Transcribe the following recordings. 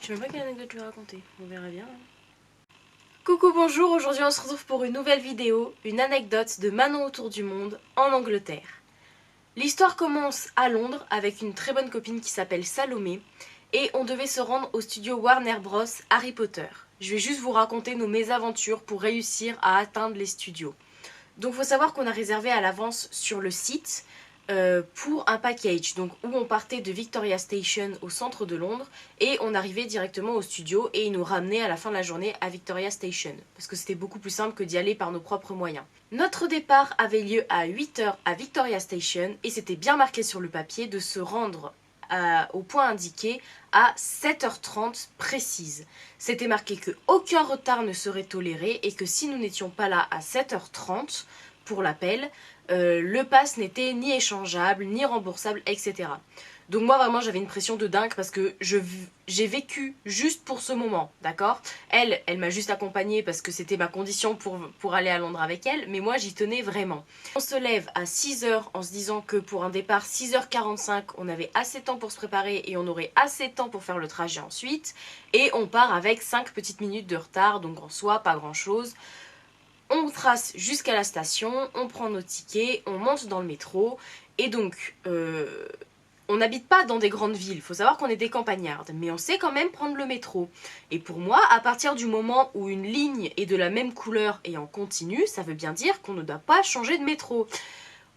Je sais même pas quelle anecdote je vais raconter, on verra bien. Coucou, bonjour, aujourd'hui on se retrouve pour une nouvelle vidéo, une anecdote de Manon autour du monde en Angleterre. L'histoire commence à Londres avec une très bonne copine qui s'appelle Salomé et on devait se rendre au studio Warner Bros Harry Potter. Je vais juste vous raconter nos mésaventures pour réussir à atteindre les studios. Donc il faut savoir qu'on a réservé à l'avance sur le site pour un package, donc où on partait de Victoria Station au centre de Londres et on arrivait directement au studio et ils nous ramenaient à la fin de la journée à Victoria Station parce que c'était beaucoup plus simple que d'y aller par nos propres moyens. Notre départ avait lieu à 8 h à Victoria Station et c'était bien marqué sur le papier de se rendre au point indiqué à 7h30 précise. C'était marqué que aucun retard ne serait toléré et que si nous n'étions pas là à 7h30 pour l'appel, le pass n'était ni échangeable, ni remboursable, etc. Donc moi vraiment j'avais une pression de dingue parce que j'ai vécu juste pour ce moment, d'accord? Elle m'a juste accompagnée parce que c'était ma condition pour aller à Londres avec elle, mais moi j'y tenais vraiment. On se lève à 6 h en se disant que pour un départ 6h45, on avait assez de temps pour se préparer et on aurait assez de temps pour faire le trajet ensuite. Et on part avec 5 petites minutes de retard, donc en soi pas grand chose. On trace jusqu'à la station, on prend nos tickets, on monte dans le métro et donc on n'habite pas dans des grandes villes, il faut savoir qu'on est des campagnardes, mais on sait quand même prendre le métro. Et pour moi, à partir du moment où une ligne est de la même couleur et en continu, ça veut bien dire qu'on ne doit pas changer de métro.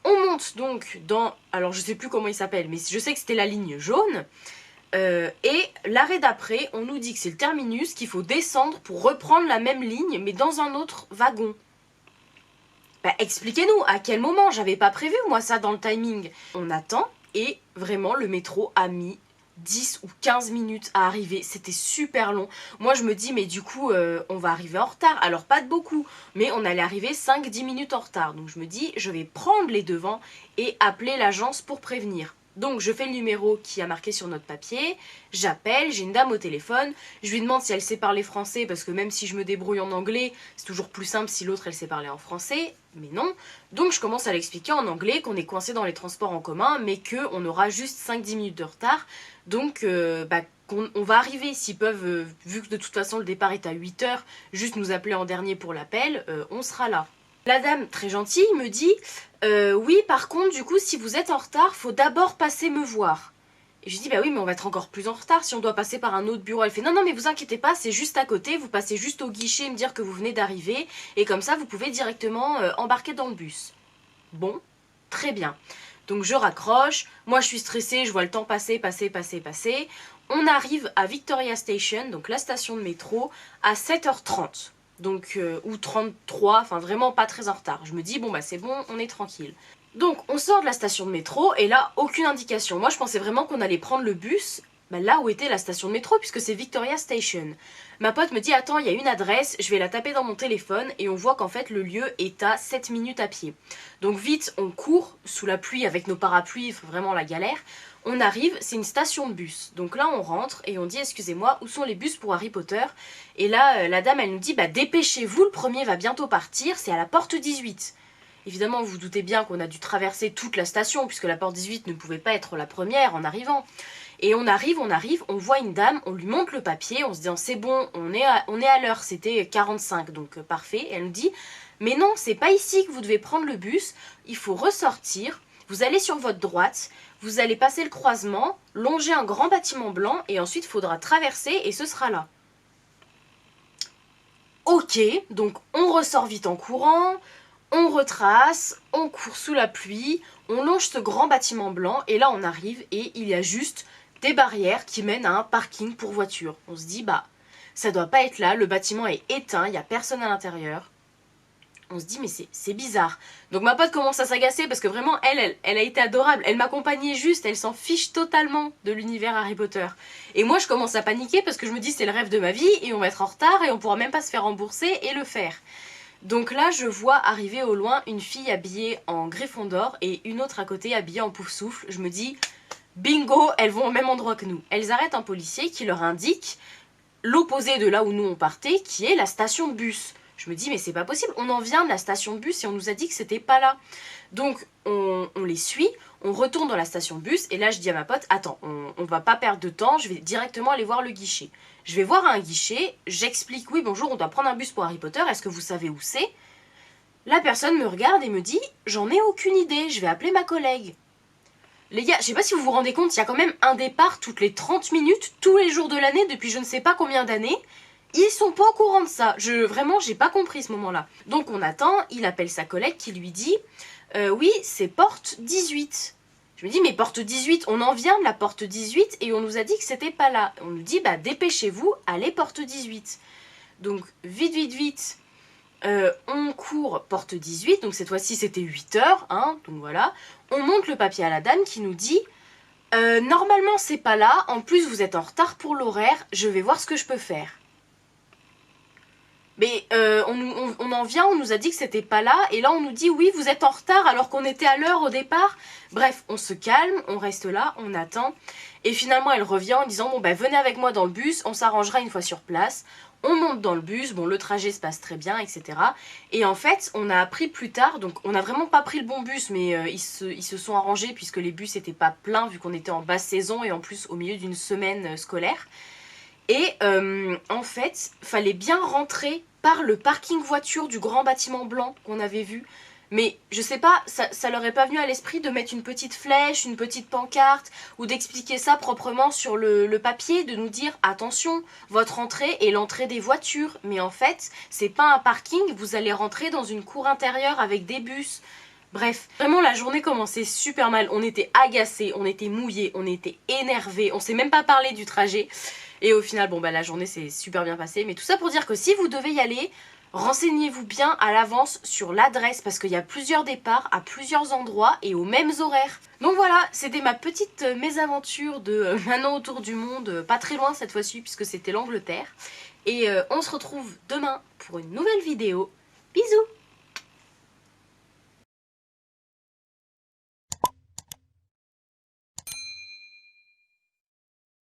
On monte donc dans, alors je sais plus comment il s'appelle, mais je sais que c'était la ligne jaune. Et l'arrêt d'après, on nous dit que c'est le terminus, qu'il faut descendre pour reprendre la même ligne, mais dans un autre wagon. Bah expliquez-nous, à quel moment? J'avais pas prévu moi ça dans le timing. On attend et vraiment le métro a mis 10 ou 15 minutes à arriver, c'était super long. Moi je me dis mais du coup on va arriver en retard, alors pas de beaucoup, mais on allait arriver 5-10 minutes en retard. Donc je me dis je vais prendre les devants et appeler l'agence pour prévenir. Donc je fais le numéro qui a marqué sur notre papier, j'appelle, j'ai une dame au téléphone, je lui demande si elle sait parler français parce que même si je me débrouille en anglais, c'est toujours plus simple si l'autre elle sait parler en français, mais non. Donc je commence à l'expliquer en anglais qu'on est coincé dans les transports en commun mais qu'on aura juste 5-10 minutes de retard. Donc on va arriver, s'ils peuvent, vu que de toute façon le départ est à 8 h, juste nous appeler en dernier pour l'appel, on sera là. La dame, très gentille, me dit oui, par contre, du coup, si vous êtes en retard, faut d'abord passer me voir. Et je lui dis bah oui, mais on va être encore plus en retard si on doit passer par un autre bureau. Elle fait non, non, mais vous inquiétez pas, c'est juste à côté, vous passez juste au guichet et me dire que vous venez d'arriver, et comme ça, vous pouvez directement embarquer dans le bus. Bon, très bien. Donc je raccroche, moi je suis stressée, je vois le temps passer. On arrive à Victoria Station, donc la station de métro, à 7h30. Donc, ou 33, enfin vraiment pas très en retard. Je me dis, bon bah c'est bon, on est tranquille. Donc on sort de la station de métro et là, aucune indication. Moi je pensais vraiment qu'on allait prendre le bus là où était la station de métro puisque c'est Victoria Station. Ma pote me dit, attends, il y a une adresse, je vais la taper dans mon téléphone et on voit qu'en fait le lieu est à 7 minutes à pied. Donc vite, on court sous la pluie avec nos parapluies, vraiment la galère. On arrive, c'est une station de bus. Donc là, on rentre et on dit, excusez-moi, où sont les bus pour Harry Potter? Et là, la dame, elle nous dit, bah dépêchez-vous, le premier va bientôt partir, c'est à la porte 18. Évidemment, vous vous doutez bien qu'on a dû traverser toute la station, puisque la porte 18 ne pouvait pas être la première en arrivant. Et on arrive, on voit une dame, on lui montre le papier, on se dit, c'est bon, on est à l'heure, c'était 45, donc parfait. Et elle nous dit, mais non, c'est pas ici que vous devez prendre le bus, il faut ressortir, vous allez sur votre droite, vous allez passer le croisement, longer un grand bâtiment blanc et ensuite il faudra traverser et ce sera là. Ok, donc on ressort vite en courant, on retrace, on court sous la pluie, on longe ce grand bâtiment blanc et là on arrive et il y a juste des barrières qui mènent à un parking pour voitures. On se dit bah ça doit pas être là, le bâtiment est éteint, il n'y a personne à l'intérieur. On se dit mais c'est bizarre. Donc ma pote commence à s'agacer parce que vraiment elle a été adorable. Elle m'accompagnait juste, elle s'en fiche totalement de l'univers Harry Potter. Et moi je commence à paniquer parce que je me dis c'est le rêve de ma vie et on va être en retard et on pourra même pas se faire rembourser et le faire. Donc là je vois arriver au loin une fille habillée en Gryffondor et une autre à côté habillée en Poufsouffle. Je me dis bingo, elles vont au même endroit que nous. Elles arrêtent un policier qui leur indique l'opposé de là où nous on partait qui est la station de bus. Je me dis mais c'est pas possible, on en vient de la station de bus et on nous a dit que c'était pas là. Donc on les suit, on retourne dans la station de bus et là je dis à ma pote, attends, on va pas perdre de temps, je vais directement aller voir le guichet. Je vais voir un guichet, j'explique, oui bonjour, on doit prendre un bus pour Harry Potter, est-ce que vous savez où c'est? La personne me regarde et me dit, j'en ai aucune idée, je vais appeler ma collègue. Les gars, je sais pas si vous vous rendez compte, il y a quand même un départ toutes les 30 minutes, tous les jours de l'année, depuis je ne sais pas combien d'années. Ils sont pas au courant de ça. Vraiment, j'ai pas compris ce moment-là. Donc on attend, il appelle sa collègue qui lui dit oui, c'est porte 18. Je me dis, mais porte 18, on en vient de la porte 18 et on nous a dit que c'était pas là. On nous dit, bah dépêchez-vous, allez porte 18. Donc vite, on court porte 18, donc cette fois-ci c'était 8 heures, hein, donc voilà. On montre le papier à la dame qui nous dit normalement c'est pas là, en plus vous êtes en retard pour l'horaire, je vais voir ce que je peux faire. Mais on en vient, on nous a dit que c'était pas là, et là on nous dit oui vous êtes en retard alors qu'on était à l'heure au départ. Bref, on se calme, on reste là, on attend, et finalement elle revient en disant bon bah venez avec moi dans le bus, on s'arrangera une fois sur place. On monte dans le bus, bon le trajet se passe très bien, etc. Et en fait, on a appris plus tard, donc on n'a vraiment pas pris le bon bus, mais ils se sont arrangés puisque les bus n'étaient pas pleins vu qu'on était en basse saison et en plus au milieu d'une semaine scolaire. Et en fait, fallait bien rentrer par le parking voiture du grand bâtiment blanc qu'on avait vu. Mais je sais pas, ça leur est pas venu à l'esprit de mettre une petite flèche, une petite pancarte, ou d'expliquer ça proprement sur le papier, de nous dire attention, votre entrée est l'entrée des voitures. Mais en fait, c'est pas un parking, vous allez rentrer dans une cour intérieure avec des bus. Bref, vraiment la journée commençait super mal, on était agacés, on était mouillés, on était énervés, on s'est même pas parlé du trajet. Et au final, bon bah la journée s'est super bien passée. Mais tout ça pour dire que si vous devez y aller, renseignez-vous bien à l'avance sur l'adresse parce qu'il y a plusieurs départs à plusieurs endroits et aux mêmes horaires. Donc voilà, c'était ma petite mésaventure de Manon autour du monde, pas très loin cette fois-ci puisque c'était l'Angleterre. Et on se retrouve demain pour une nouvelle vidéo. Bisous!